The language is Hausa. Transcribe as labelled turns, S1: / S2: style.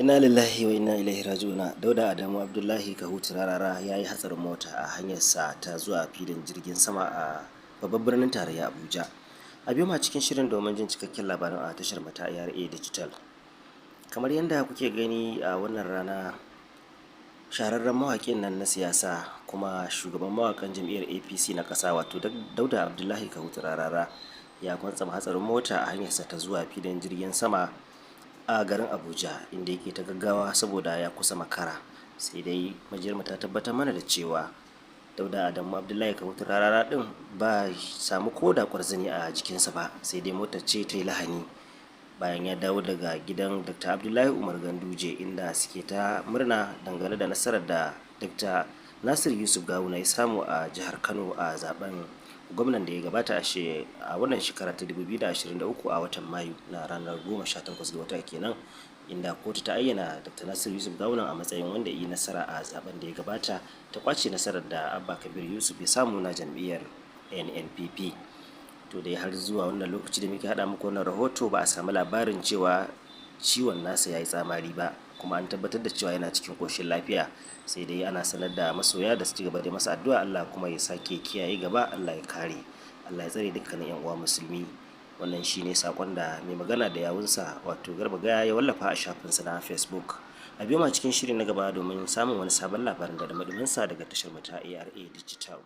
S1: Inna lillahi wa inna ilaihi raji'una. Dauda Adamu Abdullahi Kahutu Rarara ya yi hatsarin mota a hanyarsa ta zuwa filin jirgin sama a babban birnin tarayya Abuja. A biyo ma cikin shirin domin jin cikakken labarin a tashar mata ARA Digital. Kamar yadda kuke gani a wannan rana, shahararren mawaƙin nan na siyasa kuma shugaban mawaƙan jam'iyyar APC na ƙasa wato Dauda Abdullahi Kahutu Rarara ya kwantsama hatsarin mota a hanyarsa ta zuwa filin jirgin sama a garin Abuja, inda yake ta gaggawa saboda ya kusa makara. Sai dai majiyar ta tabbatar mana da cewa Dauda Adamu Abdullahi Kahutu Rarara din ba samu koda kwarzani a jikinsa ba, sai dai motar ce ta yi lahani bayan ya dawo daga gidan Dr. Abdullahi Umar Ganduje, inda suke ta murna dangane da nasarar da Dr. Nasir Yusuf Gawuna ya samu a jihar Kano a zaben gwamnan da ya gabata a wannan shekara ta 2023 a watan Mayu na ranar 18 ga wata kenan, inda kotu ta ayyana Dr. Nasir Yusuf Gawuna a matsayin wanda ya yi nasara a zaben da ya gabata, ta kwace nasarar da Abba Kabir Yusuf ya samu na jam'iyyar NNPP. To dai har zuwa wannan lokaci da muke haɗa muku wannan rahoto ba a samu labarin cewa ciwon nasa ya yi tsamari ba, kuma an tabbatar da cewa yana cikin koshin lafiya. Sai dai ana sanar da masoya da su ci gaba da masa addu'a, Allah kuma ya sake kiyaye gaba, Allah ya kare, Allah ya tsare dukkanin yan uwa musulmi. Wannan shine sakon da mai magana da yawunsa wato Garba Gaya ya wallafa a shafinsa na Facebook. A biyo ma cikin shiri na gaba domin samun wani sabon labarin da sa daga tashar mata ARA Digital.